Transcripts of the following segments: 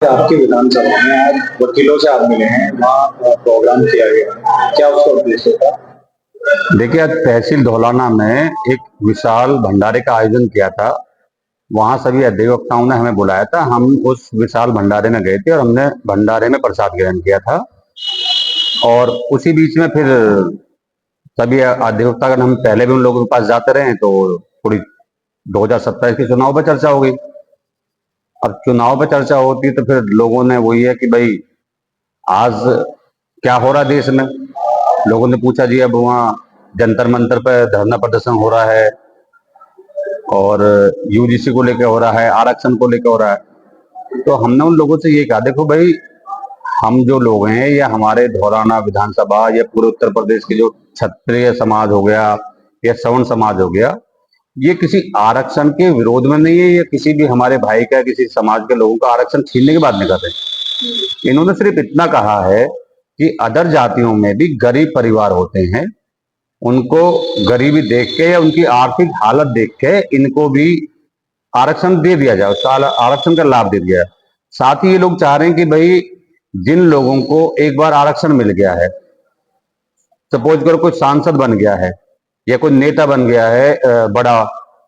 आपकी विधानसभा में आज वकीलों से आप मिले हैं, वहाँ प्रोग्राम किया गया, क्या उसका उद्देश्य था? देखिए, आज तहसील धौलाना में एक विशाल भंडारे का आयोजन किया था। वहां सभी अधिवक्ताओं ने हमें बुलाया था। हम उस विशाल भंडारे में गए थे और हमने भंडारे में प्रसाद ग्रहण किया था। और उसी बीच में फिर सभी अधिवक्तागण हम पहले भी उन लोगों के पास जाते रहे, तो थोड़ी 2027 के चुनाव पर चर्चा हो गई। अब चुनाव पर चर्चा होती तो फिर लोगों ने वही है कि भाई आज क्या हो रहा है देश में। लोगों ने पूछा जी, अब वहाँ जंतर मंतर पर धरना प्रदर्शन हो रहा है और यूजीसी को लेकर हो रहा है, आरक्षण को लेकर हो रहा है। तो हमने उन लोगों से ये कहा, देखो भाई, हम जो लोग हैं या हमारे धौराना विधानसभा या पूरे उत्तर प्रदेश के जो क्षत्रिय समाज हो गया या सवर्ण समाज हो गया, ये किसी आरक्षण के विरोध में नहीं है या किसी भी हमारे भाई का किसी समाज के लोगों का आरक्षण छीनने की बात नहीं कर रहे। इन्होंने सिर्फ इतना कहा है कि अदर जातियों में भी गरीब परिवार होते हैं, उनको गरीबी देख के या उनकी आर्थिक हालत देख के इनको भी आरक्षण दे दिया जाए, उसका आरक्षण का लाभ दे दिया जाए। साथ ही ये लोग चाह रहे हैं कि भाई जिन लोगों को एक बार आरक्षण मिल गया है, सपोज करो कोई सांसद बन गया है या कोई नेता बन गया है बड़ा,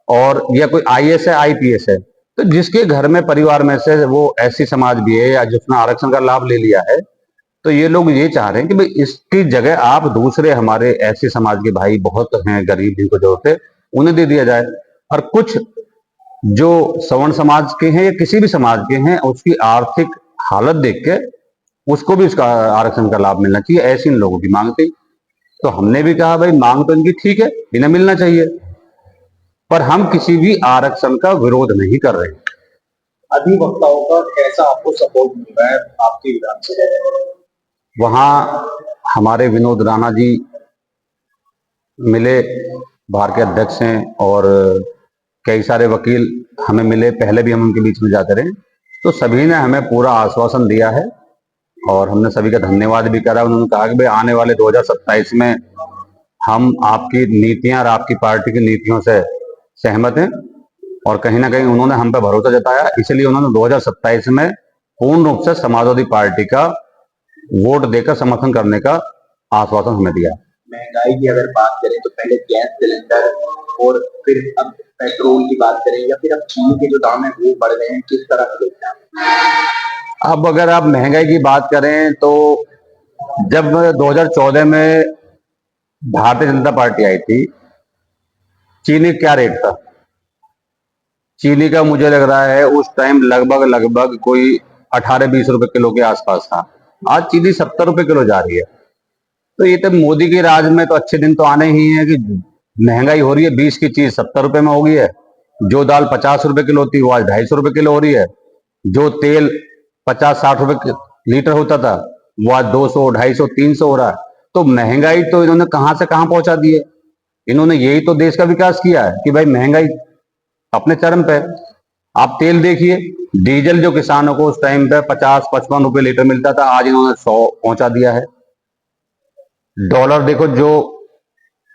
और या कोई आईएएस है, आईपीएस है, तो जिसके घर में परिवार में से वो ऐसी समाज भी है या जिसने आरक्षण का लाभ ले लिया है, तो ये लोग ये चाह रहे हैं कि भाई इसकी जगह आप दूसरे हमारे ऐसे समाज के भाई बहुत हैं गरीब जिनको जरूरत है, उन्हें दे दिया जाए। और कुछ जो सवर्ण समाज के हैं या किसी भी समाज के हैं, उसकी आर्थिक हालत देख के उसको भी उसका आरक्षण का लाभ मिलना चाहिए, ऐसी इन लोगों की मांग थी। तो हमने भी कहा भाई मांग तो इनकी ठीक है, इन्हें मिलना चाहिए, पर हम किसी भी आरक्षण का विरोध नहीं कर रहे। अधिवक्ताओं का कैसा आपको सपोर्ट मिल रहा है आपकी विधानसभा में? वहां हमारे विनोद राणा जी मिले, बार के अध्यक्ष हैं, और कई सारे वकील हमें मिले, पहले भी हम उनके बीच में जाते रहे। तो सभी ने हमें पूरा आश्वासन दिया है और हमने सभी का धन्यवाद भी करा। उन्होंने कहा कि भाई आने वाले 2027 में हम आपकी नीतियां और आपकी पार्टी की नीतियों से सहमत हैं, और कहीं ना कहीं उन्होंने हम पे भरोसा जताया, इसलिए उन्होंने 2027 में पूर्ण रूप से समाजवादी पार्टी का वोट देकर समर्थन करने का आश्वासन हमें दिया। महंगाई की अगर बात करें तो पहले गैस सिलेंडर और फिर अब पेट्रोल की बात करें या फिर अब चीनी के जो दाम है वो बढ़ गए हैं, किस तरह से देखते हैं? अब अगर आप महंगाई की बात करें तो जब 2014 में भारतीय जनता पार्टी आई थी, चीनी क्या रेट था? चीनी का मुझे लग रहा है उस टाइम लगभग लगभग कोई 18-20 रुपए किलो के आसपास था। आज चीनी 70 रुपए किलो जा रही है। तो ये तो मोदी के राज में तो अच्छे दिन तो आने ही हैं कि महंगाई हो रही है, 20 की चीज 70 रुपए में हो गई है। जो दाल 50 रुपए किलो थी वो आज 250 रुपए किलो हो रही है। जो तेल 50-60 रुपए लीटर होता था वो आज 200, 250, 300 हो रहा है। तो महंगाई तो इन्होंने कहां से कहां पहुंचा दी है। इन्होंने यही तो देश का विकास किया है कि भाई महंगाई अपने चरम पे। आप तेल देखिए, डीजल जो किसानों को उस टाइम पे 50-55 रुपए लीटर मिलता था, आज इन्होंने 100 पहुंचा दिया है। डॉलर देखो, जो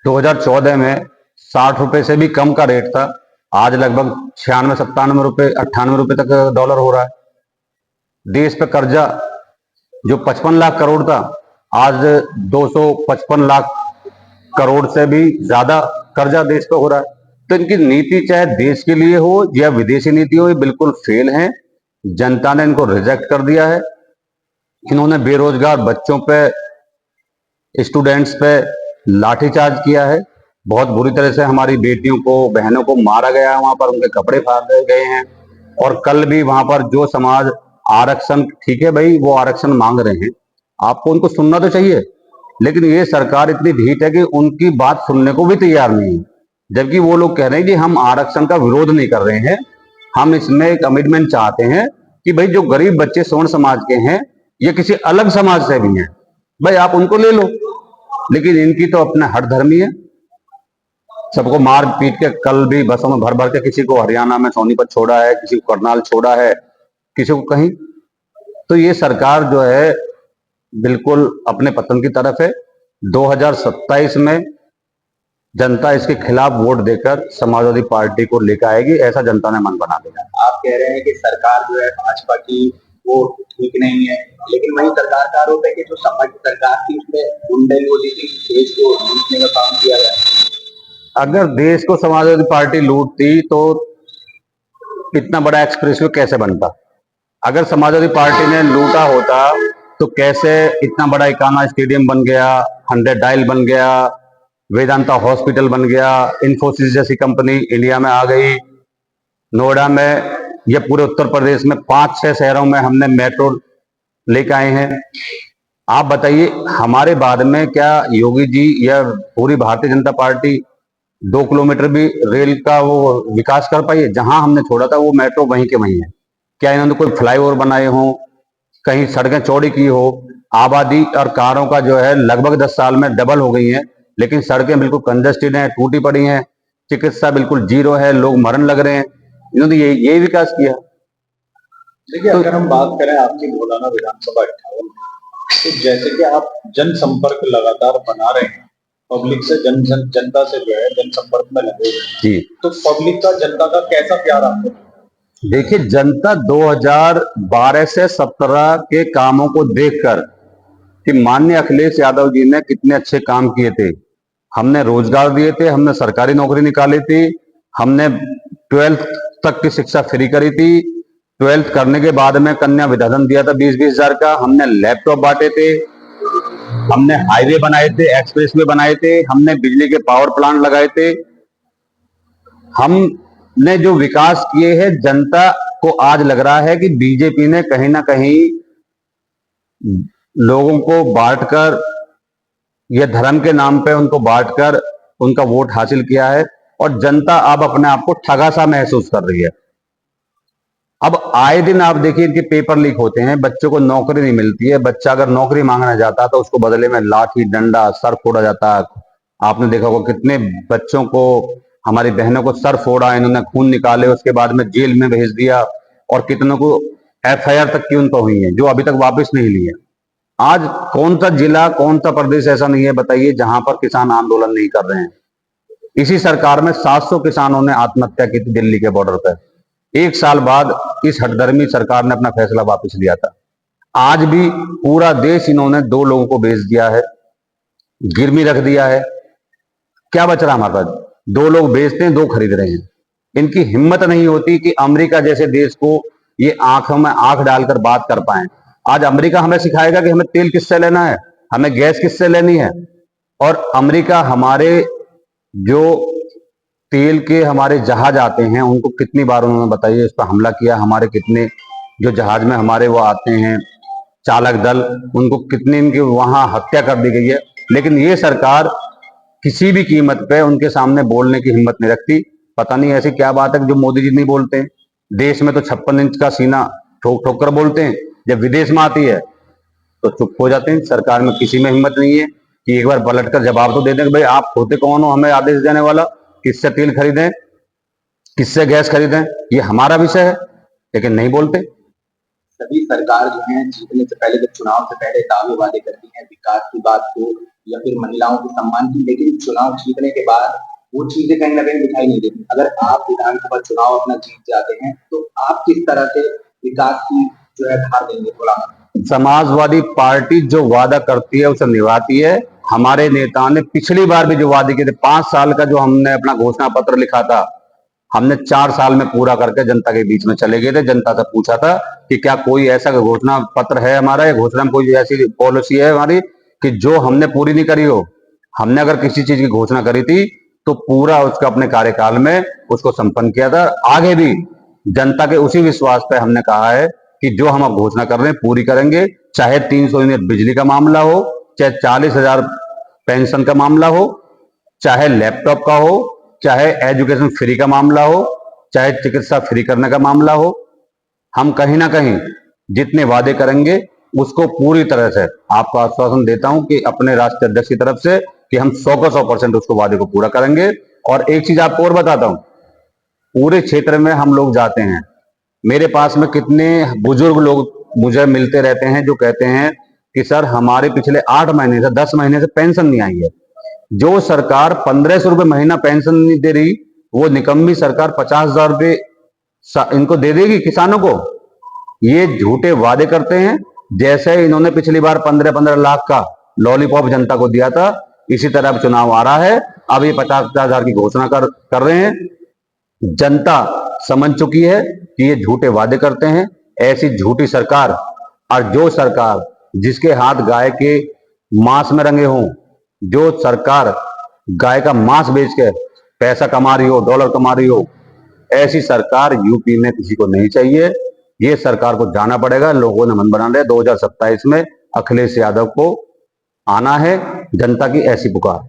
2014 में 60 रुपए से भी कम का रेट था, आज लगभग 96-97 रुपए, 98 रुपए तक डॉलर हो रहा है। देश पे कर्जा जो 55 लाख करोड़ था, आज 255 लाख करोड़ से भी ज्यादा कर्जा देश पे हो रहा है। तो इनकी नीति चाहे देश के लिए हो या विदेशी नीति हो, ये बिल्कुल फेल है। जनता ने इनको रिजेक्ट कर दिया है। इन्होंने बेरोजगार बच्चों पे, स्टूडेंट्स पे लाठीचार्ज किया है। बहुत बुरी तरह से हमारी बेटियों को, बहनों को मारा गया है, वहां पर उनके कपड़े फाड़ गए हैं। और कल भी वहां पर जो समाज आरक्षण, ठीक है भाई वो आरक्षण मांग रहे हैं, आपको उनको सुनना तो चाहिए, लेकिन ये सरकार इतनी ढीठ है कि उनकी बात सुनने को भी तैयार नहीं है। जबकि वो लोग कह रहे हैं कि हम आरक्षण का विरोध नहीं कर रहे हैं, हम इसमें एक कमिटमेंट चाहते हैं कि भाई जो गरीब बच्चे सवर्ण समाज के हैं या किसी अलग समाज से भी हैं, भाई आप उनको ले लो। लेकिन इनकी तो अपना हट धर्मी है, सबको मार पीट के कल भी बसों में भर भर के किसी को हरियाणा में सोनीपत छोड़ा है, किसी को करनाल छोड़ा है, किसी को कहीं। तो ये सरकार जो है बिल्कुल अपने पतन की तरफ है। 2027 में जनता इसके खिलाफ वोट देकर समाजवादी पार्टी को लेकर आएगी, ऐसा जनता ने मन बना लिया है। आप कह रहे हैं कि सरकार जो है भाजपा की वो ठीक नहीं है, लेकिन वही सरकार का आरोप है कि जो सपा की सरकार थी उसमें गुंडागर्दी थी, देश को लूटने का काम किया गया। अगर देश को समाजवादी पार्टी लूटती तो इतना बड़ा एक्सप्रेसवे कैसे बनता? अगर समाजवादी पार्टी ने लूटा होता तो कैसे इतना बड़ा इकाना स्टेडियम बन गया, 100 डायल बन गया, वेदांता हॉस्पिटल बन गया, इन्फोसिस जैसी कंपनी इंडिया में आ गई, नोएडा में या पूरे उत्तर प्रदेश में 5-6 शहरों में हमने मेट्रो लेके आए हैं। आप बताइए, हमारे बाद में क्या योगी जी या पूरी भारतीय जनता पार्टी 2 किलोमीटर भी रेल का वो विकास कर पाई है? जहां हमने छोड़ा था वो मेट्रो वहीं के वहीं है। क्या इन्होंने कोई फ्लाईओवर बनाए हों, कहीं सड़कें चौड़ी की हो? आबादी और कारों का जो है लगभग 10 साल में डबल हो गई है, लेकिन सड़कें बिल्कुल कंजेस्टेड हैं, टूटी पड़ी हैं, चिकित्सा बिल्कुल जीरो है, लोग मरण लग रहे हैं। इन्होंने ये विकास किया। देखिए, अगर हम बात करें आपकी मौलाना विधानसभा 58, तो जैसे कि आप जनसंपर्क लगातार बना रहे हैं, पब्लिक से जनता से जो है जनसंपर्क में लगे हुए हैं, जी, तो पब्लिक का जनता का कैसा प्यार आपको? देखिए, जनता 2012 से 17 के कामों को देखकर कि माननीय अखिलेश यादव जी ने कितने अच्छे काम किए थे। हमने रोजगार दिए थे, हमने सरकारी नौकरी निकाली थी, हमने 12th तक की शिक्षा फ्री करी थी, 12th करने के बाद में कन्या विद्याधन दिया था 20-20 हजार का, हमने लैपटॉप बांटे थे, हमने हाईवे बनाए थे, एक्सप्रेसवे बनाए थे, हमने बिजली के पावर प्लांट लगाए थे। हमने जो विकास किए हैं, जनता को आज लग रहा है कि बीजेपी ने कहीं ना कहीं लोगों को बांटकर या धर्म के नाम पे उनको बांटकर उनका वोट हासिल किया है, और जनता अब अपने आप को ठगा सा महसूस कर रही है। अब आए दिन आप देखिए इनके पेपर लीक होते हैं, बच्चों को नौकरी नहीं मिलती है, बच्चा अगर नौकरी मांगने जाता है तो उसको बदले में लाठी डंडा सर फोड़ा जाता है। आपने देखा होगा कितने बच्चों को, हमारी बहनों को सर फोड़ा, इन्होंने खून निकाले, उसके बाद में जेल में भेज दिया, और कितनों को FIR तक की उन पर हुई है जो अभी तक वापस नहीं ली है। आज कौन सा जिला, कौन सा प्रदेश ऐसा नहीं है बताइए जहां पर किसान आंदोलन नहीं कर रहे हैं? इसी सरकार में 700 किसानों ने आत्महत्या की थी दिल्ली के बॉर्डर पर। 1 साल बाद इस हठधर्मी सरकार ने अपना फैसला वापस लिया था। आज भी पूरा देश इन्होंने 2 लोगों को बेच दिया है, गिरवी रख दिया है। क्या बच रहा हमारे पास? 2 लोग बेचते हैं, 2 खरीद रहे हैं। इनकी हिम्मत नहीं होती कि अमेरिका जैसे देश को ये आंखों में आंख डालकर बात कर पाए। आज अमेरिका हमें सिखाएगा कि हमें तेल किससे लेना है, हमें गैस किससे लेनी है, और अमेरिका हमारे जो तेल के हमारे जहाज आते हैं उनको कितनी बार उन्होंने बताइए इस पर हमला किया। हमारे कितने जो जहाज में हमारे वो आते हैं चालक दल, उनको कितनी इनकी वहां हत्या कर दी गई है। लेकिन ये सरकार किसी भी कीमत पे उनके सामने बोलने की हिम्मत नहीं रखती। पता नहीं ऐसी क्या बात है जो मोदी जी नहीं बोलते हैं। देश में तो 56 इंच का सीना ठोक ठोक कर बोलते हैं, जब विदेश में आती है तो चुप हो जाते हैं। सरकार में किसी में हिम्मत नहीं है कि एक बार पलट कर जवाब तो दे दें कि भाई आप होते कौन हो हमें आदेश देने वाला, किससे तेल खरीदें, किससे गैस खरीदें, ये हमारा विषय है, लेकिन नहीं बोलते। सभी सरकार जो है जीतने से पहले, जब चुनाव से पहले दावे वादे करती है विकास की बात को या फिर महिलाओं के सम्मान की, लेकिन चुनाव जीतने के बाद वो चीजें कहीं ना कहीं दिखाई नहीं देती। अगर आप विधानसभा चुनाव अपना जीत जाते हैं तो आप किस तरह से विकास की जो है धार देंगे? थोड़ा समाजवादी पार्टी जो वादा करती है उसे निभाती है। हमारे नेता ने पिछली बार भी जो वादे किए थे, 5 साल का जो हमने अपना घोषणा पत्र लिखा था, हमने 4 साल में पूरा करके जनता के बीच में चले गए थे। जनता से पूछा था कि क्या कोई ऐसा घोषणा पत्र है हमारा, या घोषणा में कोई ऐसी पॉलिसी है हमारी कि जो हमने पूरी नहीं करी हो। हमने अगर किसी चीज की घोषणा करी थी तो पूरा उसका अपने कार्यकाल में उसको संपन्न किया था। आगे भी जनता के उसी विश्वास पे हमने कहा है कि जो हम अब घोषणा कर रहे हैं पूरी करेंगे, चाहे 300 यूनिट बिजली का मामला हो, चाहे 40,000 पेंशन का मामला हो, चाहे लैपटॉप का हो, चाहे एजुकेशन फ्री का मामला हो, चाहे चिकित्सा फ्री करने का मामला हो। हम कहीं ना कहीं जितने वादे करेंगे उसको पूरी तरह से आपको आश्वासन देता हूं कि अपने राष्ट्रीय अध्यक्ष की तरफ से कि हम 100 का 100% उसको वादे को पूरा करेंगे। और एक चीज आपको और बताता हूं, पूरे क्षेत्र में हम लोग जाते हैं, मेरे पास में कितने बुजुर्ग लोग मुझे मिलते रहते हैं जो कहते हैं कि सर हमारे पिछले 8 महीने से 10 महीने से पेंशन नहीं आई है। जो सरकार 1500 रुपए महीना पेंशन नहीं दे रही, वो निकम्मी सरकार 50,000 रुपए इनको दे देगी किसानों को। ये झूठे वादे करते हैं। जैसे इन्होंने पिछली बार 15-15 लाख का लॉलीपॉप जनता को दिया था, इसी तरह अब चुनाव आ रहा है। अब ये 50-50 हजार की घोषणा कर रहे हैं। जनता समझ चुकी है कि ये झूठे वादे करते हैं। ऐसी झूठी सरकार, और जो सरकार जिसके हाथ गाय के मांस में रंगे हों, जो सरकार गाय का मांस बेच के पैसा कमा रही हो, डॉलर कमा रही हो, ऐसी सरकार यूपी में किसी को नहीं चाहिए। ये सरकार को जाना पड़ेगा। लोगों ने मन बना लिया, 2027 में अखिलेश यादव को आना है। जनता की ऐसी पुकार।